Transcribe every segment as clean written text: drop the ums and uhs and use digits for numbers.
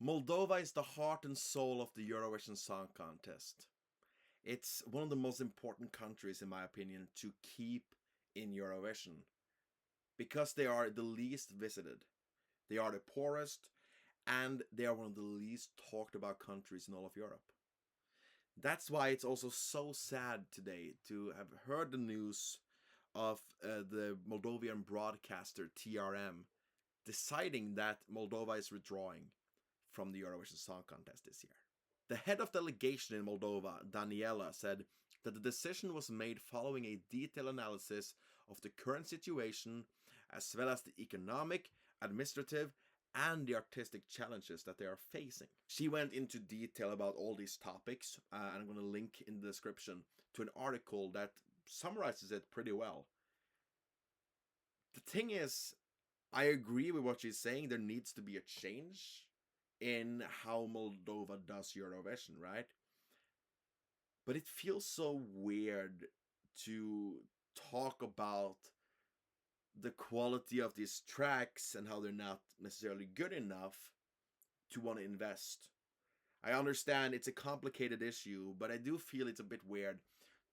Moldova is the heart and soul of the Eurovision Song Contest. It's one of the most important countries, in my opinion, to keep in Eurovision because they are the least visited, they are the poorest, and they are one of the least talked about countries in all of Europe. That's why it's also so sad today to have heard the news of the Moldovan broadcaster TRM deciding that Moldova is withdrawing from the Eurovision Song Contest this year. The head of delegation in Moldova, Daniela, said that the decision was made following a detailed analysis of the current situation, as well as the economic, administrative, and the artistic challenges that they are facing. She went into detail about all these topics, and I'm going to link in the description to an article that summarizes it pretty well. The thing is, I agree with what she's saying. There needs to be a change in how Moldova does Eurovision, right? But it feels so weird to talk about the quality of these tracks and how they're not necessarily good enough to want to invest. I understand it's a complicated issue, but I do feel it's a bit weird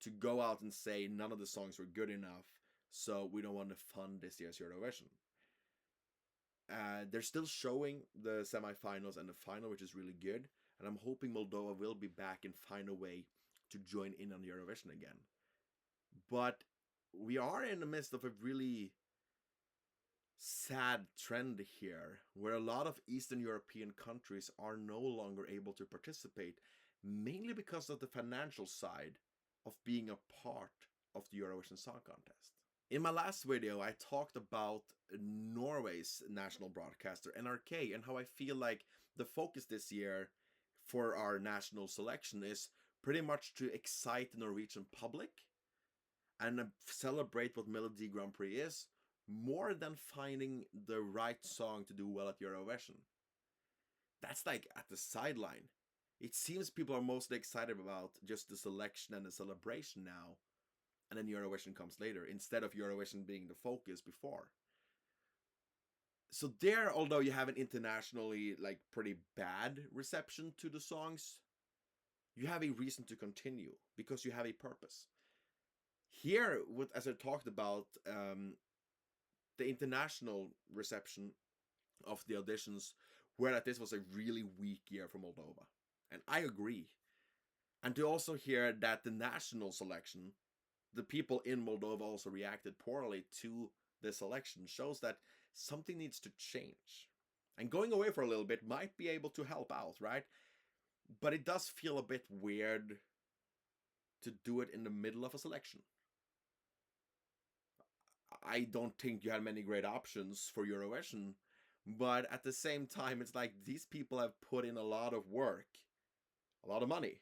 to go out and say none of the songs were good enough, so we don't want to fund this year's Eurovision. They're still showing the semifinals and the final, which is really good. And I'm hoping Moldova will be back and find a way to join in on the Eurovision again. But we are in the midst of a really sad trend here, where a lot of Eastern European countries are no longer able to participate, mainly because of the financial side of being a part of the Eurovision Song Contest. In my last video, I talked about Norway's national broadcaster, NRK, and how I feel like the focus this year for our national selection is pretty much to excite the Norwegian public and celebrate what Melody Grand Prix is, more than finding the right song to do well at Eurovision. That's like at the sideline. It seems people are mostly excited about just the selection and the celebration now, and then Eurovision comes later, instead of Eurovision being the focus before. So there, although you have an internationally like pretty bad reception to the songs, you have a reason to continue because you have a purpose. Here, with as I talked about, the international reception of the auditions were that this was a really weak year for Moldova, and I agree. And to also hear that the national selection, the people in Moldova also reacted poorly to this election, shows that something needs to change. And going away for a little bit might be able to help out, right? But it does feel a bit weird to do it in the middle of a selection. I don't think you had many great options for Eurovision, but at the same time, it's like these people have put in a lot of work, a lot of money.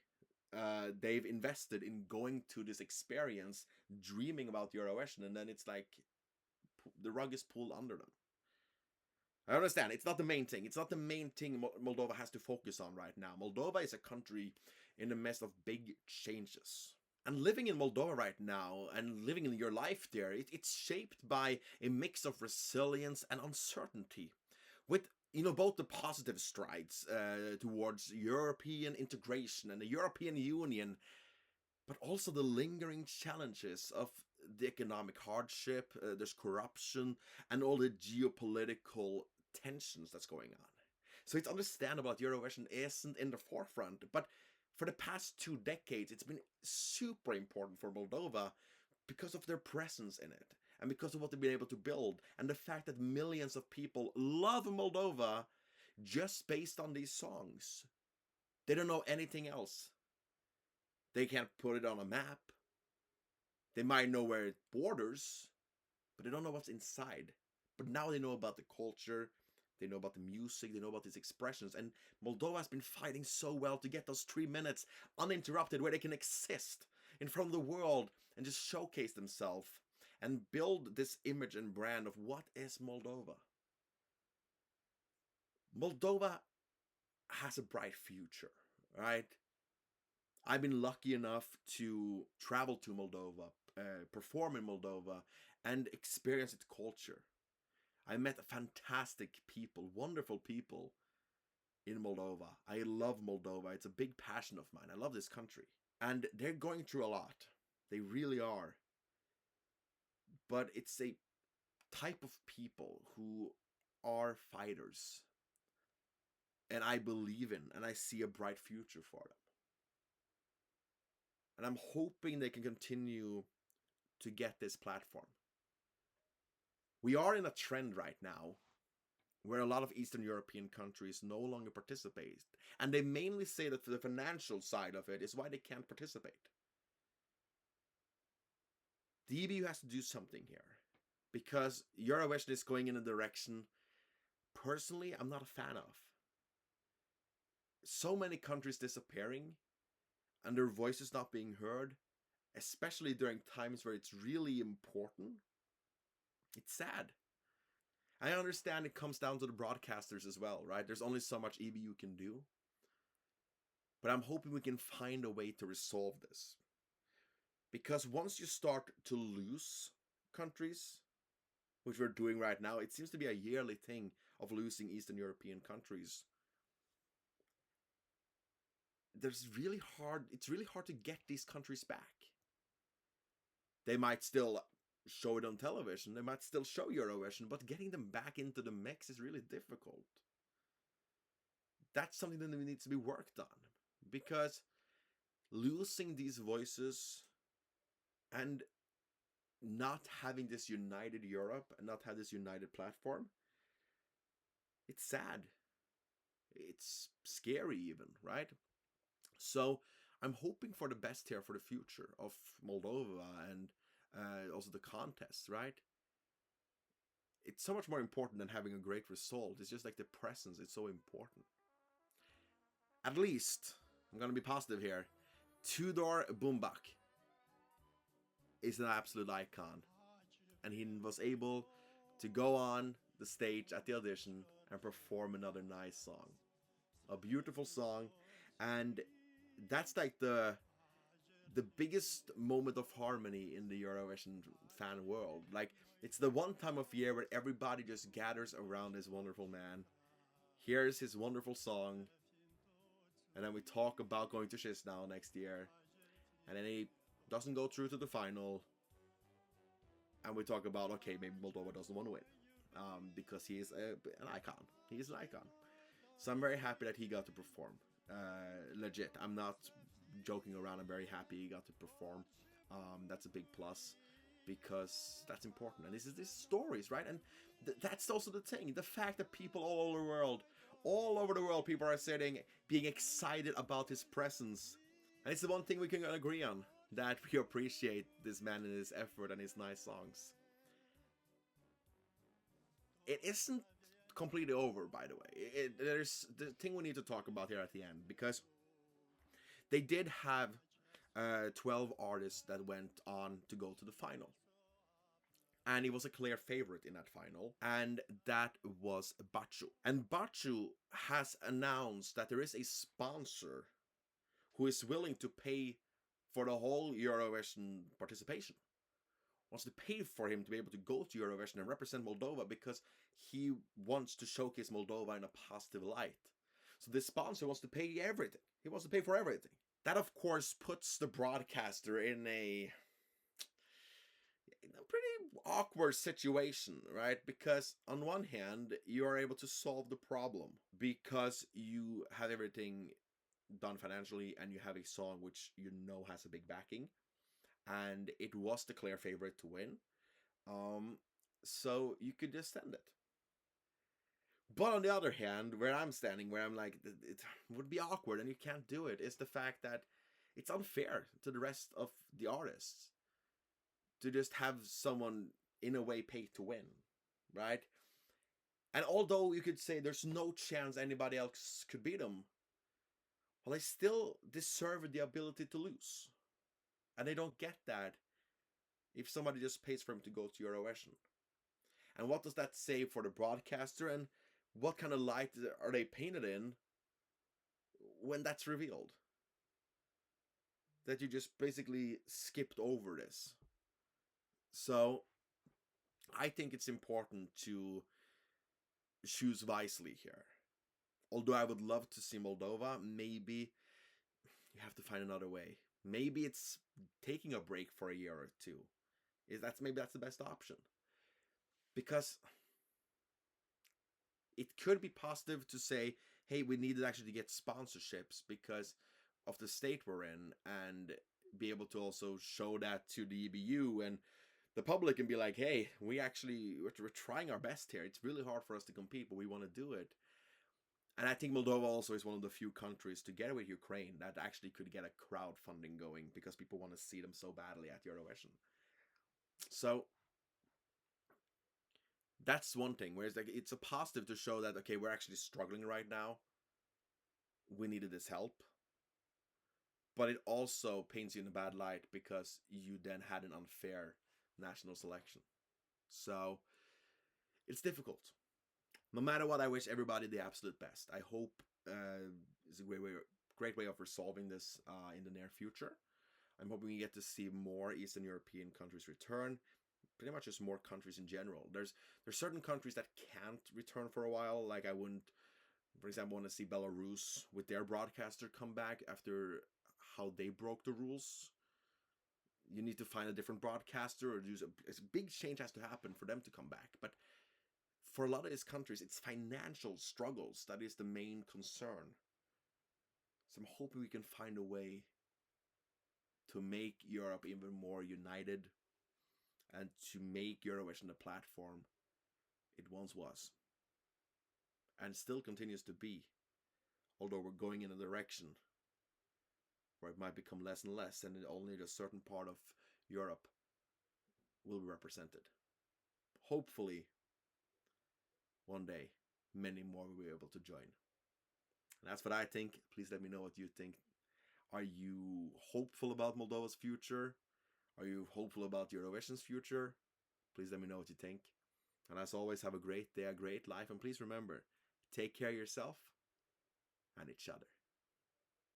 They've invested in going to this experience, dreaming about Eurovision, and then it's like the rug is pulled under them. I understand it's not the main thing. It's not the main thing Moldova has to focus on right now. Moldova is a country in the midst of big changes. And living in Moldova right now and living in your life there, it's shaped by a mix of resilience and uncertainty. With both the positive strides towards European integration and the European Union, but also the lingering challenges of the economic hardship, there's corruption, and all the geopolitical tensions that's going on. So it's understandable that Eurovision isn't in the forefront, but for the past 2 decades, it's been super important for Moldova because of their presence in it, and because of what they've been able to build, and the fact that millions of people love Moldova just based on these songs. They don't know anything else. They can't put it on a map. They might know where it borders, but they don't know what's inside. But now they know about the culture, they know about the music, they know about these expressions, and Moldova has been fighting so well to get those 3 minutes uninterrupted where they can exist in front of the world and just showcase themselves and build this image and brand of what is Moldova. Moldova has a bright future, right? I've been lucky enough to travel to Moldova, perform in Moldova, and experience its culture. I met fantastic people, wonderful people. in Moldova. I love Moldova. It's a big passion of mine. I love this country. And they're going through a lot. They really are. But it's a type of people who are fighters. And I believe in, and I see a bright future for them. And I'm hoping they can continue to get this platform. We are in a trend right now where a lot of Eastern European countries no longer participate. And they mainly say that the financial side of it is why they can't participate. The EBU has to do something here. Because Eurovision is going in a direction, personally, I'm not a fan of. So many countries disappearing, and their voices not being heard, especially during times where it's really important. It's sad. I understand it comes down to the broadcasters as well, right? There's only so much EBU can do. But I'm hoping we can find a way to resolve this. Because once you start to lose countries, which we're doing right now, it seems to be a yearly thing of losing Eastern European countries. It's really hard to get these countries back. They might still show it on television, they might still show Eurovision, but getting them back into the mix is really difficult. That's something that needs to be worked on, because losing these voices and not having this united Europe and not have this united platform, it's sad. It's scary even, right? So I'm hoping for the best here for the future of Moldova and also the contest, right? It's so much more important than having a great result. It's just like the presence, it's so important. At least, I'm gonna be positive here, Tudor Bumbac is an absolute icon. And he was able to go on the stage at the audition and perform another nice song. A beautiful song. And that's like the biggest moment of harmony in the Eurovision fan world. Like, it's the one time of year where everybody just gathers around this wonderful man, hears his wonderful song, and then we talk about going to Chisinau next year. And then he doesn't go through to the final, and we talk about, okay, maybe Moldova doesn't want to win, because he is an icon. He is an icon. So I'm very happy that he got to perform. Legit, I'm not joking around. I'm very happy he got to perform. That's a big plus, because that's important. And this is these stories, right? And that's also the thing. The fact that people all over the world, people are sitting, being excited about his presence. And it's the one thing we can agree on, that we appreciate this man and his effort and his nice songs. It isn't completely over, by the way. There's the thing we need to talk about here at the end, because they did have 12 artists that went on to go to the final. And he was a clear favorite in that final, and that was Bacu. And Bacu has announced that there is a sponsor who is willing to pay for the whole Eurovision participation. Wants to pay for him to be able to go to Eurovision and represent Moldova, because he wants to showcase Moldova in a positive light. So this sponsor wants to pay everything. He wants to pay for everything. That, of course, puts the broadcaster in a pretty awkward situation, right? Because on one hand, you are able to solve the problem because you have everything done financially and you have a song which you know has a big backing, and it was the clear favorite to win. So you could just send it. But on the other hand, where I'm standing, where I'm like, it would be awkward and you can't do it, is the fact that it's unfair to the rest of the artists to just have someone in a way pay to win, right? And although you could say there's no chance anybody else could beat them, well, they still deserve the ability to lose. And they don't get that if somebody just pays for him to go to Eurovision. And what does that say for the broadcaster, and what kind of light are they painted in when that's revealed? That you just basically skipped over this. So I think it's important to choose wisely here. Although I would love to see Moldova, maybe you have to find another way. Maybe it's taking a break for a year or two. Maybe that's the best option. Because it could be positive to say, hey, we needed actually to get sponsorships because of the state we're in, and be able to also show that to the EBU and the public and be like, hey, we're trying our best here. It's really hard for us to compete, but we want to do it. And I think Moldova also is one of the few countries, together with Ukraine, that actually could get a crowdfunding going because people want to see them so badly at Eurovision. So that's one thing. Whereas like it's a positive to show that, okay, we're actually struggling right now. We needed this help. But it also paints you in a bad light because you then had an unfair national selection. So it's difficult. No matter what, I wish everybody the absolute best. I hope it's a great way of resolving this in the near future. I'm hoping we get to see more Eastern European countries return. Pretty much just more countries in general. There's certain countries that can't return for a while. Like I wouldn't, for example, want to see Belarus with their broadcaster come back after how they broke the rules. You need to find a different broadcaster, or a big change has to happen for them to come back. But for a lot of these countries, it's financial struggles that is the main concern. So I'm hoping we can find a way to make Europe even more united and to make Eurovision the platform it once was and still continues to be, although we're going in a direction where it might become less and less, and only a certain part of Europe will be represented. Hopefully, one day, many more will be able to join. And that's what I think. Please let me know what you think. Are you hopeful about Moldova's future? Are you hopeful about Eurovision's future? Please let me know what you think. And as always, have a great day, a great life. And please remember, take care of yourself and each other.